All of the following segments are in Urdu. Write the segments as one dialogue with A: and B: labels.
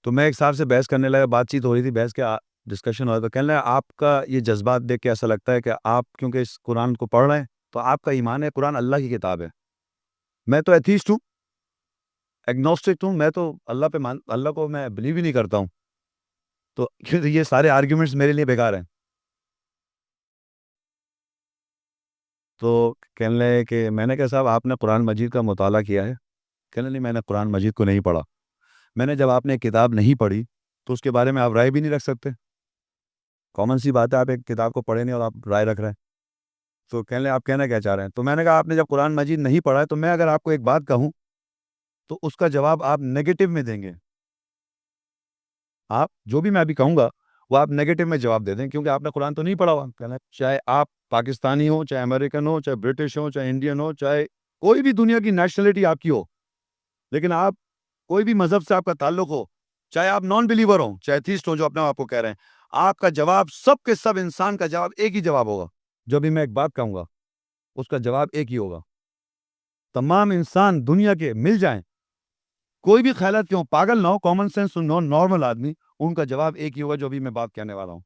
A: تو میں ایک صاحب سے بحث کرنے لگا, بات چیت ہو رہی تھی, بحث کے ڈسکشن ہو رہا تھا. کہنے لگا آپ کا یہ جذبات دیکھ کے ایسا لگتا ہے کہ آپ کیونکہ اس قرآن کو پڑھ رہے ہیں تو آپ کا ایمان ہے قرآن اللہ کی کتاب ہے. میں تو ایتھیسٹ ہوں, ایگنوسٹک ہوں, میں تو اللہ کو میں بلیو ہی نہیں کرتا ہوں. تو یہ سارے آرگیومنٹس میرے لیے بیکار ہیں. تو کہنے لگے کہ میں نے کہا صاحب آپ نے قرآن مجید کا مطالعہ کیا ہے؟ کہنے نہیں, میں نے قرآن مجید کو نہیں پڑھا. میں نے جب آپ نے کتاب نہیں پڑھی تو اس کے بارے میں آپ رائے بھی نہیں رکھ سکتے. کامن سی بات ہے, آپ ایک کتاب کو پڑھے نہیں اور آپ رائے رکھ رہے ہیں. تو کہنے لگے آپ کہنا کیا چاہ رہے ہیں؟ تو میں نے کہا آپ نے جب قرآن مجید نہیں پڑھا ہے تو میں اگر آپ کو ایک بات کہوں تو اس کا جواب آپ نیگیٹو میں دیں گے. آپ جو بھی میں ابھی کہوں گا وہ آپ نیگیٹو میں جواب دے دیں کیونکہ آپ نے قرآن تو نہیں پڑھا ہوا. کہنا چاہے آپ پاکستانی ہو, چاہے امریکن ہو, چاہے برٹش ہو, چاہے انڈین ہو, چاہے کوئی بھی دنیا کی نیشنلٹی آپ کی ہو, لیکن آپ کوئی بھی مذہب سے آپ کا تعلق ہو, چاہے آپ نان بلیور ہوں, چاہے تھیسٹ ہو جو اپنے آپ کو کہہ رہے ہیں, آپ کا جواب سب کے سب انسان کا جواب ایک ہی جواب ہوگا. جو بھی میں ایک بات کہوں گا اس کا جواب ایک ہی ہوگا. تمام انسان دنیا کے مل جائیں, کوئی بھی خیالات کیوں, پاگل نہ ہو, کامن سینس نارمل آدمی, ان کا جواب ایک ہی ہوگا جو بھی میں بات کہنے والا ہوں.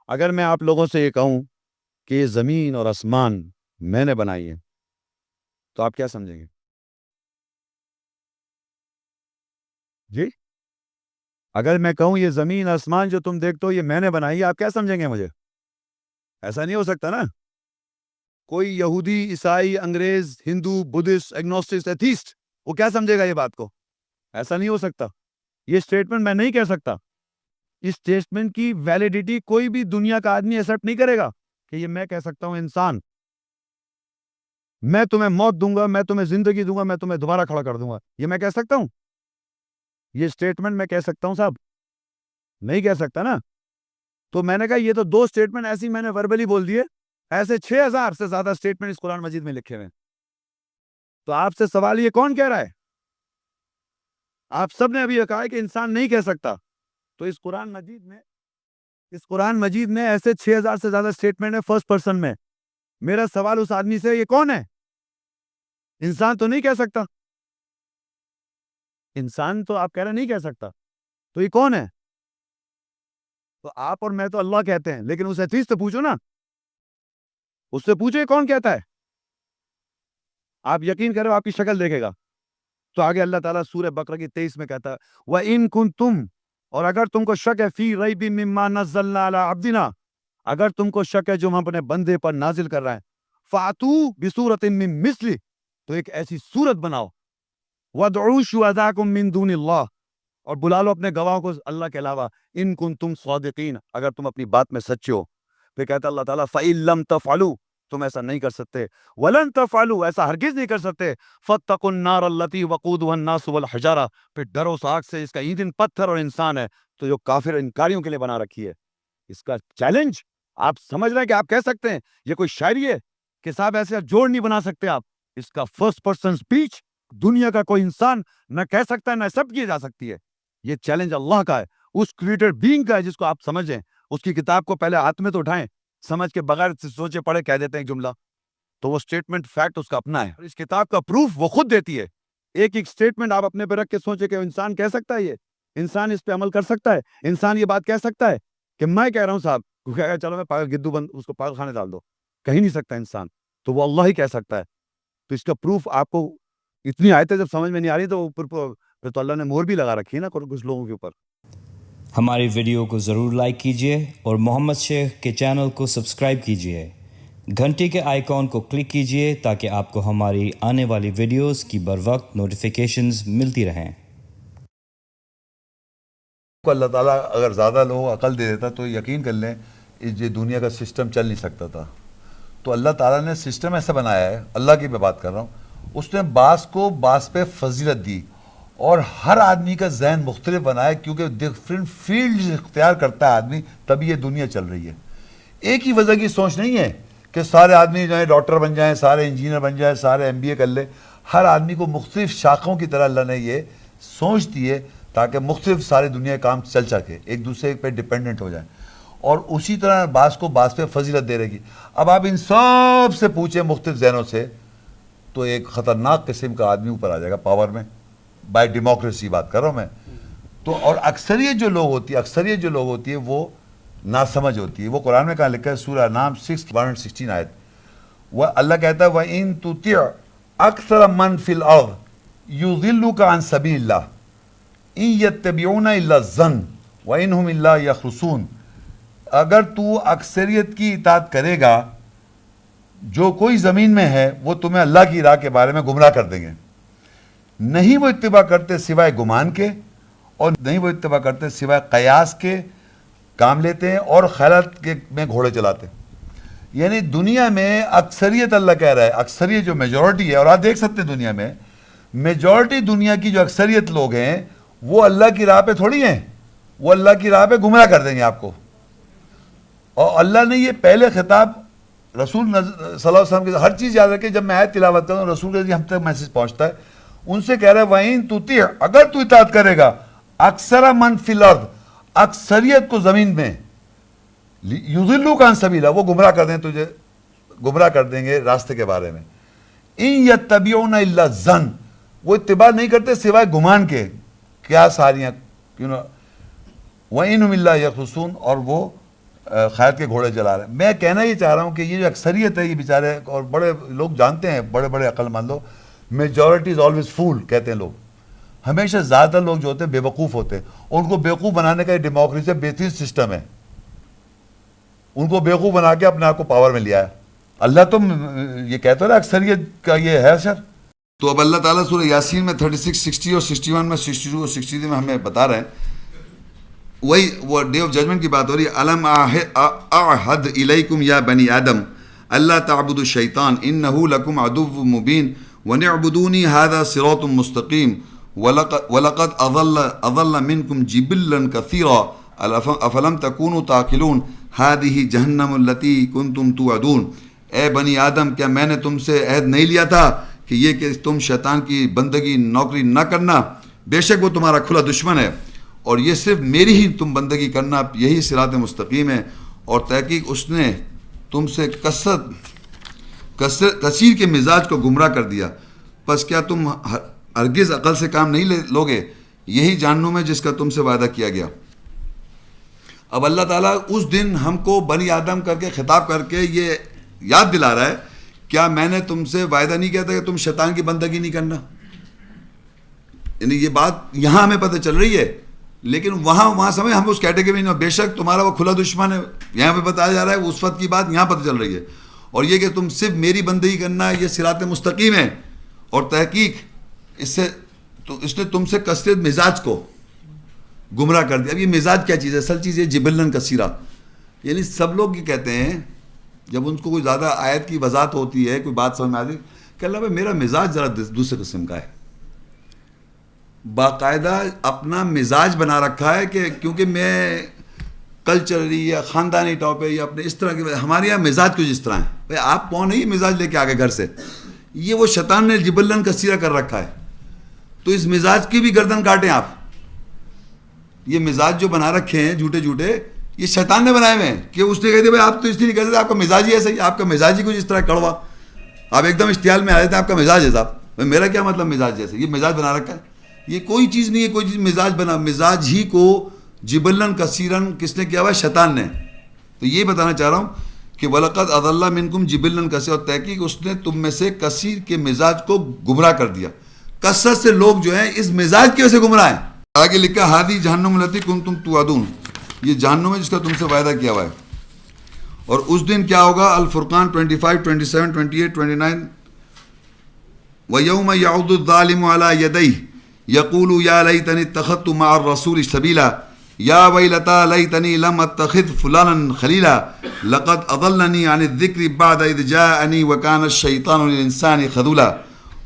A: اگر میں آپ لوگوں سے یہ کہوں کہ یہ زمین اور آسمان میں نے بنائی ہے تو آپ کیا سمجھیں گے؟ جی, اگر میں کہوں یہ زمین آسمان جو تم دیکھتے ہو یہ میں نے بنائی ہے, آپ کیا سمجھیں گے مجھے؟ ایسا نہیں ہو سکتا نا. کوئی یہودی, عیسائی, انگریز, ہندو, بدھسٹ, ایگنوسٹک, ایتھیسٹ, وہ کیا سمجھے گا یہ بات کو؟ ایسا نہیں ہو سکتا. یہ اسٹیٹمنٹ میں نہیں کہہ سکتا. اس اسٹیٹمنٹ کی ویلیڈیٹی کوئی بھی دنیا کا آدمی ایکسپٹ نہیں کرے گا کہ یہ میں کہہ سکتا ہوں. انسان, میں تمہیں موت دوں گا, میں تمہیں زندگی دوں گا, میں تمہیں دوبارہ کھڑا کر دوں گا, یہ میں کہہ سکتا ہوں؟ یہ اسٹیٹمنٹ میں کہہ سکتا ہوں صاحب؟ نہیں کہہ سکتا نا. تو میں نے کہا یہ تو دو اسٹیٹمنٹ ایسی میں نے وربلی بول دیے, ایسے 6000 سے زیادہ اسٹیٹمنٹ اس قرآن مجید میں لکھے ہوئے ہیں. تو آپ سے سوال یہ کون کہہ رہا ہے؟ آپ سب نے ابھی یہ کہا ہے کہ انسان نہیں کہہ سکتا. تو اس قرآن مجید میں ایسے 6000 سے زیادہ اسٹیٹمنٹ ہے فرسٹ پرسن میں. میرا سوال اس آدمی سے, یہ کون ہے؟ انسان تو نہیں کہہ سکتا. انسان تو آپ کہہ رہے نہیں کہہ سکتا, تو یہ کون ہے؟ تو آپ اور میں تو اللہ کہتے ہیں, لیکن اس ایتھیسٹ سے پوچھو نا, اس سے پوچھو یہ کون کہتا ہے. آپ یقین کرو آپ کی شکل دیکھے گا. تو آگے اللہ تعالیٰ سورہ بقرہ کی 23 میں کہتا ہے وَإِن كُنتُمْ, اور اگر تم کو شک ہے, فی ریب مما نزلنا علی عبدنا, اگر تم کو شک ہے جو ہم اپنے بندے پر نازل کر رہے ہیں, فَأْتُوا بِسُورَةٍ مِّن مِثْلِهِ, تو ایک ایسی صورت بناؤ, وَادْعُوا شُهَدَاءَكُم مِّن دُونِ اللَّهِ, اور بلا لو اپنے گواہوں کو اللہ کے علاوہ, ان کنتم صادقین, اگر تم اپنی بات میں سچے ہو. پھر کہتا اللہ تعالیٰ فَإِن لَّمْ تَفْعَلُوا, تم ایسا نہیں کر سکتے, وَلَن تَفْعَلُوا, ایسا ہرگز نہیں کر سکتے, فَاتَّقُوا النَّارَ الَّتِي وَقُودُهَا النَّاسُ وَالْحِجَارَةُ, پھر ڈرو اس آگ سے اس کا ایندھن پتھر اور انسان ہے, تو جو کافر انکاریوں کے لیے بنا رکھی ہے. اس کا چیلنج آپ سمجھ رہے ہیں کہ آپ کہہ سکتے ہیں, یہ کوئی شاعری ہے کہ صاحب ایسے جوڑ نہیں بنا سکتے آپ. اس کا فرسٹ پرسن سپیچ دنیا کا کوئی انسان نہ کہہ سکتا ہے نہ ایکسپٹ کی جا سکتی ہے. یہ چیلنج اللہ کا ہے, اس کریٹر بینگ کا ہے جس کو آپ سمجھیں. اس کی کتاب کو پہلے ہاتھ میں تو اٹھائیں, سمجھ کے بغیر سوچے پڑھے کہہ دیتے ہیں ایک جملہ, تو وہ اسٹیٹمنٹ فیکٹ اس کا اپنا ہے, اور اس کتاب کا پروف وہ خود دیتی ہے. ایک ایک اسٹیٹمنٹ آپ اپنے پہ رکھ کے سوچے کہ انسان کہہ سکتا ہے, یہ انسان اس پہ عمل کر سکتا ہے, انسان یہ بات کہہ سکتا ہے کہ میں کہہ رہا ہوں صاحب, چلو میں پاگل گدو بند اس کو پاگل خانے ڈال دو, کہیں نہیں سکتا انسان, تو وہ اللہ ہی کہہ سکتا ہے. تو اس کا پروف آپ کو اتنی آیتیں جب سمجھ میں نہیں آ رہی تو پھر تو اللہ نے مہر بھی لگا رکھی ہے نا کچھ لوگوں کے اوپر.
B: ہماری ویڈیو کو ضرور لائک کیجیے اور محمد شیخ کے چینل کو سبسکرائب کیجیے. گھنٹی کے آئیکن کو کلک کیجیے تاکہ آپ کو ہماری آنے والی ویڈیوز کی بروقت نوٹیفیکیشنز ملتی رہیں.
A: اللہ تعالیٰ اگر زیادہ لوگوں کو عقل دے دیتا تو یقین کر لیں یہ دنیا کا سسٹم چل نہیں سکتا تھا. تو اللہ تعالیٰ نے سسٹم ایسا بنایا ہے, اللہ کی میں بات کر رہا ہوں, اس نے بعض کو بعض پہ فضیلت دی, اور ہر آدمی کا ذہن مختلف بنایا, کیونکہ ڈفرینٹ فیلڈز اختیار کرتا ہے آدمی, تبھی یہ دنیا چل رہی ہے. ایک ہی وجہ کی سوچ نہیں ہے کہ سارے آدمی جو ہے ڈاکٹر بن جائیں, سارے انجینئر بن جائیں, سارے MBA کر لیں. ہر آدمی کو مختلف شاخوں کی طرح اللہ نے یہ سوچ دی ہے تاکہ مختلف ساری دنیا کام چل سکے, ایک دوسرے پہ ڈپینڈنٹ ہو جائیں, اور اسی طرح بعض کو بعض پہ فضیلت دے رہے گی. اب آپ ان سب سے پوچھیں مختلف ذہنوں سے تو ایک خطرناک قسم کا آدمی اوپر آ جائے گا پاور میں, بائی ڈیموکریسی بات کر رہا ہوں میں. تو اور اکثریت جو لوگ ہوتی ہے وہ ناسمجھ ہوتی ہے. وہ قرآن میں کہاں لکھا ہے؟ سورہ نام 116 آیت. وہ اللہ کہتا ہے وَإِن تُطِعْ أَكْثَرَ مَنْ فِي الْأَرْضِ يُضِلُّكَ عَنْ سَبِيلِ اللَّهِ إِن يَتَّبِعُونَ إِلَّا الظَّنَّ وَإِنْ هُمْ إِلَّا يَخْرُصُونَ. اگر تو اکثریت کی اطاعت کرے گا، جو کوئی زمین میں ہے وہ تمہیں اللہ کی راہ کے بارے میں گمراہ کر دیں گے. نہیں وہ اتباع کرتے سوائے گمان کے، اور نہیں وہ اتباع کرتے سوائے قیاس کے، کام لیتے ہیں اور خیالات میں گھوڑے چلاتے ہیں. یعنی دنیا میں اکثریت، اللہ کہہ رہا ہے اکثریت جو میجورٹی ہے، اور آپ دیکھ سکتے ہیں دنیا میں میجورٹی دنیا کی جو اکثریت لوگ ہیں وہ اللہ کی راہ پہ تھوڑی ہیں، وہ اللہ کی راہ پہ گمراہ کر دیں گے آپ کو. اور اللہ نے یہ پہلے خطاب رسول صلی اللہ علیہ وسلم کے، ہر چیز یاد رکھے جب میں آیت تلاوت کرتا ہوں رسول کے ہم تک میسج پہنچتا ہے، ان سے کہہ رہا ہے وَإِن تُطِعْ، اگر تو اطاعت کرے گا اکثر من فی الارض، اکثریت کو زمین میں، یضلوک عن سبیلہ، وہ گمراہ کر دیں تجھے، گمراہ کر دیں گے راستے کے بارے میں. ان یتبعون الا الظن، وہ اتباع نہیں کرتے سوائے گمان کے، کیا ساریاں وَإِنْ هُمْ إِلَّا يَخْرُصُونَ، اور وہ خیر کے گھوڑے چلا رہے ہیں. میں کہنا یہ چاہ رہا ہوں کہ یہ جو اکثریت ہے یہ بیچارے، اور بڑے لوگ جانتے ہیں، بڑے بڑے عقل مند لوگ، میجورٹی از آلویز فول کہتے ہیں لوگ. ہمیشہ زیادہ لوگ جو ہوتے ہیں بے وقوف ہوتے ہیں، اور ان کو بیوقوف بنانے کا یہ ڈیموکریسی بہترین سسٹم ہے. ان کو بیوقوف بنا کے اپنے آپ کو پاور میں لیا ہے. اللہ تم یہ کہتے ہو نا اکثریت کا یہ ہے سر. تو اب اللہ تعالیٰ سورہ یاسین میں 36, 60 اور 61 میں 62 اور 63 میں ہمیں بتا رہے ہیں، وہی وہ ڈے آف ججمنٹ کی بات ہو رہی ہے. الم اعہد الیکم یا بنی آدم اللہ تعبدوا الشیطان انہ لکم عدو مبین ونعبدونی ھذا صراط مستقیم وَلَقَدْ أَضَلَّ مِنْكُمْ جِبِلًّا كَثِيرًا أَفَلَمْ تَكُونُوا تَعْقِلُونَ هَذِهِ جَهَنَّمُ الَّتِي كُنْتُمْ تُوعَدُونَ. اے بنی آدم، کیا میں نے تم سے عہد نہیں لیا تھا کہ تم شیطان کی بندگی نوکری نہ کرنا؟ بے شک وہ تمہارا کھلا دشمن ہے، اور یہ صرف میری ہی تم بندگی کرنا، یہی صراط مستقیم ہے. اور تحقیق اس نے تم سے کثیر کے مزاج کو گمراہ کر دیا، پس کیا تم ہرگز عقل سے کام نہیں لوگے؟ یہی جہنم ہے جس کا تم سے وعدہ کیا گیا. اب اللہ تعالیٰ اس دن ہم کو بنی آدم کر کے خطاب کر کے یہ یاد دلا رہا ہے، کیا میں نے تم سے وعدہ نہیں کیا تھا کہ تم شیطان کی بندگی نہیں کرنا؟ یعنی یہ بات یہاں ہمیں پتہ چل رہی ہے، لیکن وہاں سمجھ ہم اس کیٹیگری میں نہیں. بے شک تمہارا وہ کھلا دشمن ہے، یہاں پہ بتایا جا رہا ہے اس وقت کی بات یہاں پتہ چل رہی ہے. اور یہ کہ تم صرف میری بندگی کرنا ہے، یہ صراط مستقیم ہے. اور تحقیق اس نے تم سے کثرت مزاج کو گمراہ کر دیا. اب یہ مزاج کیا چیز ہے؟ اصل چیز یہ جبلن کثیرہ. یعنی سب لوگ یہ کہتے ہیں جب ان کو کوئی زیادہ آیت کی وضاحت ہوتی ہے، کوئی بات سمجھ میں آتی ہے کہ اللہ بھائی میرا مزاج ذرا دوسرے قسم کا ہے. باقاعدہ اپنا مزاج بنا رکھا ہے کہ کیونکہ میں کلچرلی یا خاندانی طور پہ یا اپنے اس طرح کے، ہمارے یہاں مزاج کچھ اس طرح ہے. بھائی آپ کون ہے یہ مزاج لے کے آگے گھر سے؟ یہ وہ شیطان نے جبلن کثیرہ کر رکھا ہے. تو اس مزاج کی بھی گردن کاٹیں آپ. یہ مزاج جو بنا رکھے ہیں جھوٹے یہ شیطان نے بنائے ہوئے ہیں کہ اس نے کہہ دیا بھائی آپ تو اس لیے نہیں کہتے، آپ کا مزاج ہی ایسا ہی، آپ کا مزاج ہی کچھ اس طرح کڑوا، آپ ایک دم اشتعال میں آ جاتے ہیں، آپ کا مزاج ہے صاحب. میرا کیا مطلب مزاج جیسے؟ یہ مزاج بنا رکھا ہے، یہ کوئی چیز نہیں ہے، کوئی چیز مزاج ہی کو جبلن کثیرن کس نے کیا ہوا ہے؟ شیطان نے. تو یہ بتانا چاہ رہا ہوں کہ وَلَقَدْ أَضَلَّ مِنْكُمْ جِبِلًّا كَثِيرًا، اور تحقیق اس نے تم میں سے کثیر کے مزاج کو گمراہ کر دیا. کثرت سے لوگ جو ہیں اس مزاج کی وجہ سے گمراہ ہیں. آگے لکھا ہادی جہنم التی کنتم توعدون، یہ جہنم ہے جس کا تم سے وعدہ کیا ہوا ہے. اور اس دن کیا ہوگا؟ الفرقان 25, 27, 28, 29. وَيَوْمَ يَعُضُّ الظَّالِمُ عَلَى يَدَيْهِ يَقُولُ يَا لَيْتَنِي اتَّخَذْتُ مَعَ الرَّسُولِ سَبِيلًا يَا وَيْلَتَا لَيْتَنِي لَمْ أَتَّخِذْ فُلَانًا خَلِيلًا لَقَدْ أَضَلَّنِي عَنِ الذِّكْرِ بَعْدَ إِذْ جَاءَنِي وَكَانَ الشَّيْطَانُ لِلْإِنسَانِ خَذُولًا.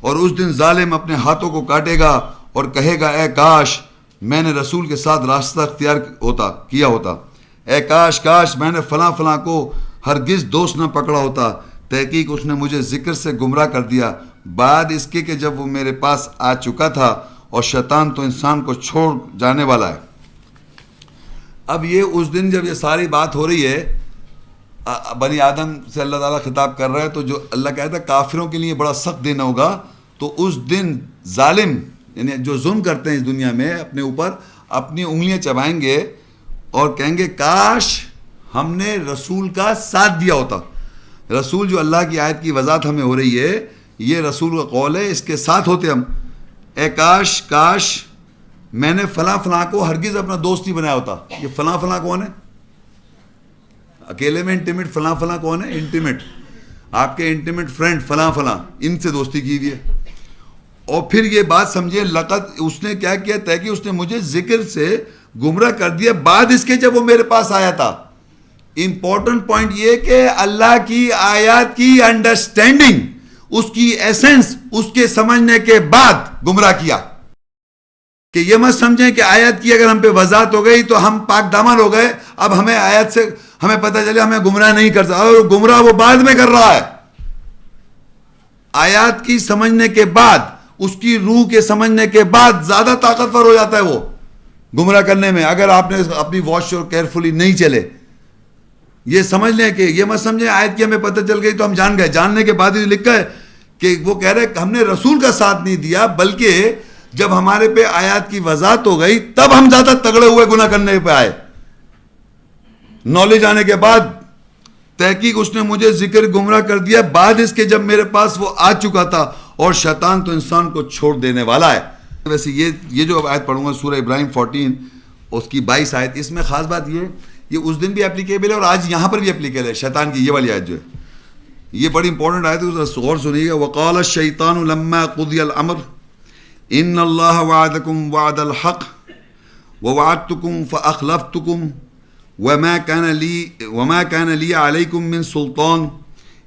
A: اور اس دن ظالم اپنے ہاتھوں کو کاٹے گا اور کہے گا اے کاش میں نے رسول کے ساتھ راستہ اختیار کیا ہوتا، اے کاش میں نے فلاں کو ہرگز دوست نہ پکڑا ہوتا. تحقیق اس نے مجھے ذکر سے گمراہ کر دیا بعد اس کے کہ جب وہ میرے پاس آ چکا تھا، اور شیطان تو انسان کو چھوڑ جانے والا ہے. اب یہ اس دن جب یہ ساری بات ہو رہی ہے، بنی آدم سے اللہ تعالیٰ خطاب کر رہا ہے، تو جو اللہ کہتا ہے کافروں کے لیے بڑا سخت دن ہوگا. تو اس دن ظالم یعنی جو ظلم کرتے ہیں اس دنیا میں اپنے اوپر،
C: اپنی انگلیاں چبائیں گے اور کہیں گے کاش ہم نے رسول کا ساتھ دیا ہوتا. رسول جو اللہ کی آیت کی وضاحت ہمیں ہو رہی ہے, یہ رسول کا قول ہے, اس کے ساتھ ہوتے ہم. اے کاش کاش میں نے فلاں فلاں کو ہرگز اپنا دوست نہیں بنایا ہوتا. یہ فلاں فلاں کون ہے؟ اکیلے میں انٹیمیٹ فلاں فلاں کون ہے؟ انٹیمیٹ آپ کے انٹیمیٹ فرینڈ فلاں فلاں, ان سے دوستی کیجیے. اور پھر یہ بات سمجھے, لقد اس نے کیا کیا طے کہ اس نے مجھے ذکر سے گمراہ کر دیا بعد اس کے جب وہ میرے پاس آیا تھا. امپورٹنٹ پوائنٹ یہ کہ اللہ کی آیات کی انڈرسٹینڈنگ, اس کی ایسنس, اس کے سمجھنے کے بعد گمراہ کیا. کہ یہ مت سمجھیں کہ آیت کی اگر ہم پہ وضاحت ہو گئی تو ہم پاک دامن ہو گئے, اب ہمیں آیت سے ہمیں پتہ چلے ہمیں گمراہ نہیں کر سکتا. اور گمراہ وہ بعد میں کر رہا ہے. آیات کی سمجھنے کے بعد, اس کی روح کے سمجھنے کے بعد زیادہ طاقتور ہو جاتا ہے وہ گمراہ کرنے میں, اگر آپ نے اپنی واچ اور کیئرفلی نہیں چلے. یہ سمجھ لیں کہ یہ مت سمجھیں آیت کی ہمیں پتہ چل گئی تو ہم جان گئے. جاننے کے بعد ہی لکھا ہے کہ وہ کہہ رہے ہم نے رسول کا ساتھ نہیں دیا, بلکہ جب ہمارے پہ آیات کی وضاحت ہو گئی تب ہم زیادہ تگڑے ہوئے گناہ کرنے پہ آئے. نالج آنے کے بعد تحقیق اس نے مجھے ذکر گمراہ کر دیا بعد اس کے جب میرے پاس وہ آ چکا تھا, اور شیطان تو انسان کو چھوڑ دینے والا ہے. ویسے یہ جو آیت پڑھوں گا سورہ ابراہیم 14 اس کی 22 آیت, اس میں خاص بات یہ اس دن بھی اپلیکیبل ہے اور آج یہاں پر بھی اپلیکیبل ہے. شیطان کی یہ والی آیت جو ہے یہ بڑی امپورٹنٹ آیت ہے, غور سنیے گا. وقال الشیطان لما قضی الامر ان اللہ وعدکم وعد الحق ووعدتکم فاخلفتکم وما كان لي عليكم من سلطان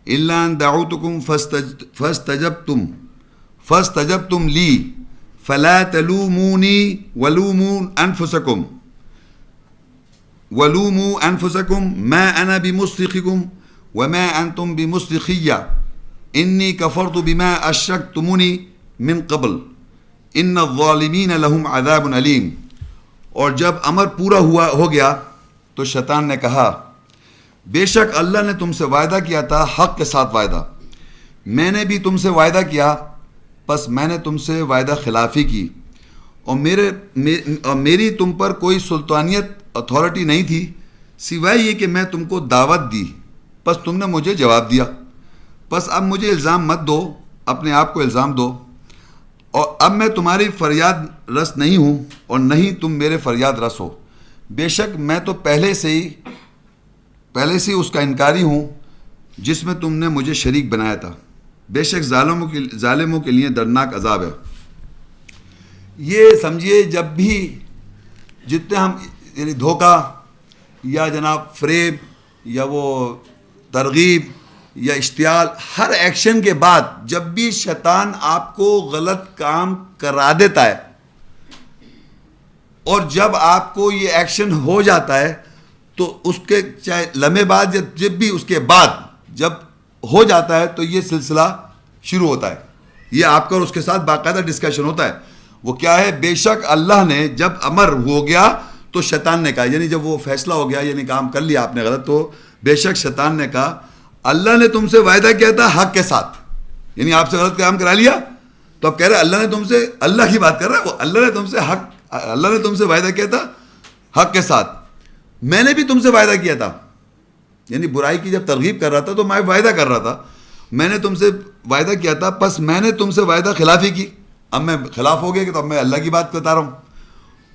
C: الا ان دعوتكم فاستجبتم لي فلا تلوموني ولوموا انفسكم ما انا بمصرخكم وما انتم بمصرخي اني كفرت بما اشركتموني من قبل ان الظالمين لهم عذاب علیم. اور جب امر پورا ہو گیا تو شیطان نے کہا بے شک اللہ نے تم سے وعدہ کیا تھا حق کے ساتھ وعدہ, میں نے بھی تم سے وعدہ کیا, پس میں نے تم سے وعدہ خلافی کی, اور میری تم پر کوئی سلطانیت اتھارٹی نہیں تھی سوائے یہ کہ میں تم کو دعوت دی, پس تم نے مجھے جواب دیا. پس اب مجھے الزام مت دو, اپنے آپ کو الزام دو, اور اب میں تمہاری فریاد رس نہیں ہوں اور نہیں تم میرے فریاد رس ہو. بے شک میں تو پہلے سے ہی اس کا انکاری ہوں جس میں تم نے مجھے شریک بنایا تھا. بے شک ظالموں کے لیے دردناک عذاب ہے. یہ سمجھیے جب بھی جتنے ہم یعنی دھوکہ یا جناب فریب یا وہ ترغیب یا اشتعال, ہر ایکشن کے بعد جب بھی شیطان آپ کو غلط کام کرا دیتا ہے اور جب آپ کو یہ ایکشن ہو جاتا ہے تو اس کے چاہے لمحے بعد یا جب بھی اس کے بعد جب ہو جاتا ہے تو یہ سلسلہ شروع ہوتا ہے. یہ آپ کا اور اس کے ساتھ باقاعدہ ڈسکشن ہوتا ہے. وہ کیا ہے, بے شک اللہ نے جب امر ہو گیا تو شیطان نے کہا, یعنی جب وہ فیصلہ ہو گیا یعنی کام کر لیا آپ نے غلط, تو بے شک شیطان نے کہا اللہ نے تم سے وعدہ کیا تھا حق کے ساتھ, یعنی آپ سے غلط کام کرا لیا تو اب کہہ رہے اللہ نے تم سے, اللہ کی بات کر رہا ہے وہ, اللہ نے تم سے وعدہ کیا تھا حق کے ساتھ, میں نے بھی تم سے وعدہ کیا تھا. یعنی برائی کی جب ترغیب کر رہا تھا تو میں وعدہ کر رہا تھا, میں نے تم سے وعدہ کیا تھا, پس میں نے تم سے وعدہ خلافی کی, اب میں خلاف ہو گیا کہ تو اب میں اللہ کی بات بتا رہا ہوں,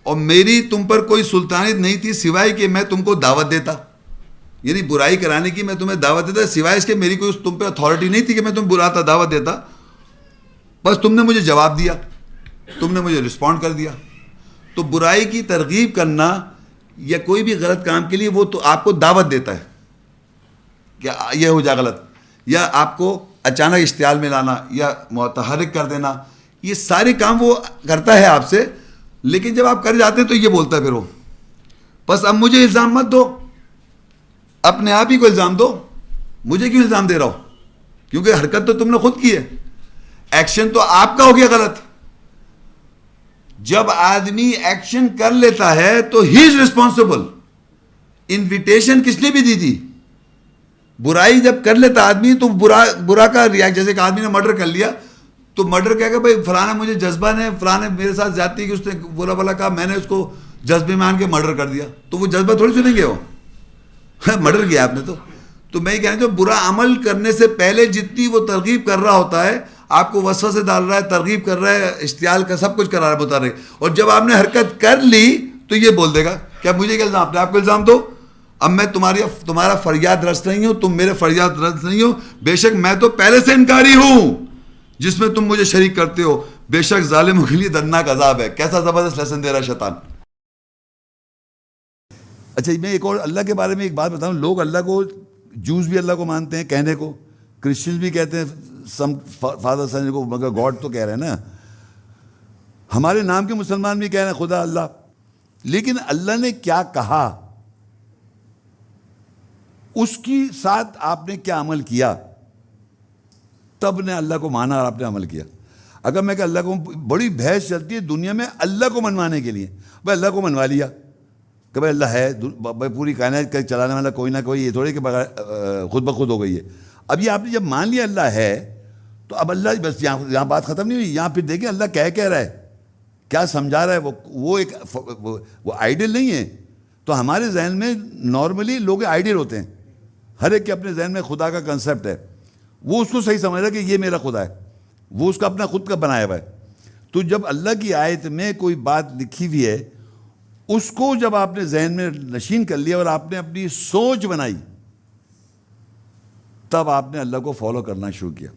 C: اور میری تم پر کوئی سلطانیت نہیں تھی سوائے کہ میں تم کو دعوت دیتا. یعنی برائی کرانے کی میں تمہیں دعوت دیتا سوائے اس کے میری کوئی تم پہ اتھارٹی نہیں تھی کہ میں تم بلاتا دعوت دیتا, بس تم نے مجھے جواب دیا, تم نے مجھے رسپونڈ کر دیا. تو برائی کی ترغیب کرنا یا کوئی بھی غلط کام کے لیے وہ تو آپ کو دعوت دیتا ہے کہ یہ ہو جائے غلط, یا آپ کو اچانک اشتعال میں لانا یا متحرک کر دینا, یہ سارے کام وہ کرتا ہے آپ سے. لیکن جب آپ کر جاتے ہیں تو یہ بولتا ہے پھر وہ, بس اب مجھے الزام مت دو, اپنے آپ ہی کو الزام دو, مجھے کیوں الزام دے رہا ہو, کیونکہ حرکت تو تم نے خود کی ہے, ایکشن تو آپ کا ہو گیا غلط. جب آدمی ایکشن کر لیتا ہے تو ہی از ریسپانسبل. انویٹیشن کس نے بھی دی تھی, برائی جب کر لیتا آدمی تو برا کا ریاکٹ, جیسے کہ آدمی نے مرڈر کر لیا تو مرڈر کہہ گا بھائی فلاں نے مجھے جذبہ نے فلاں نے میرے ساتھ زیادتی کی, اس نے بولا بلا کہا, میں نے اس کو جذبے میں آن کے مرڈر کر دیا, تو وہ جذبہ تھوڑی سنیں گے, وہ مرڈر کیا آپ نے. تو میں یہ کہنا چاہوں برا عمل کرنے سے پہلے جتنی وہ ترغیب کر رہا ہوتا ہے, آپ کو وسوسے ڈال رہا ہے, ترغیب کر رہا ہے, اشتعال کا سب کچھ کرا رہا ہے متحرک, اور جب آپ نے حرکت کر لی تو یہ بول دے گا کیا مجھے کیا الزام, اپنے آپ کو الزام دو, اب میں تمہارا فریاد رس نہیں ہوں, تم میرے فریاد رس نہیں ہو, بے شک میں تو پہلے سے انکاری ہوں جس میں تم مجھے شریک کرتے ہو, بے شک ظالموں کے لیے دردناک عذاب ہے. کیسا زبردست لیسن دے رہا ہے شیطان. اچھا میں ایک اور اللہ کے بارے میں ایک بات بتاؤں, لوگ اللہ کو, جوز بھی اللہ کو مانتے ہیں کہنے کو, کرسچنز بھی کہتے ہیں سم فادر سن کو, مگر گاڈ تو کہہ رہے ہیں نا, ہمارے نام کے مسلمان بھی کہہ رہے ہیں خدا اللہ, لیکن اللہ نے کیا کہا, اس کی ساتھ آپ نے کیا عمل کیا, تب نے اللہ کو مانا اور آپ نے عمل کیا. اگر میں کہ اللہ کو, بڑی بحث چلتی ہے دنیا میں اللہ کو منوانے کے لیے, بھائی اللہ کو منوا لیا کہ بھائی اللہ ہے, پوری کائنات کا چلانے والا کوئی نہ کوئی, یہ تھوڑی کہ بغیر خود بخود ہو گئی ہے. اب یہ آپ نے جب مان لیا اللہ ہے تو اب اللہ بس یہاں بات ختم نہیں ہوئی, یہاں پھر دیکھیں اللہ کہہ رہا ہے, کیا سمجھا رہا ہے. وہ ایک وہ آئیڈل نہیں ہے. تو ہمارے ذہن میں نارملی لوگ آئیڈل ہوتے ہیں, ہر ایک کے اپنے ذہن میں خدا کا کنسیپٹ ہے, وہ اس کو صحیح سمجھ رہا ہے کہ یہ میرا خدا ہے, وہ اس کا اپنا خود کا بنایا ہوا ہے. تو جب اللہ کی آیت میں کوئی بات لکھی ہوئی ہے, اس کو جب آپ نے ذہن میں نشین کر لیا اور آپ نے اپنی سوچ بنائی, تب آپ نے اللہ کو فالو کرنا شروع کیا.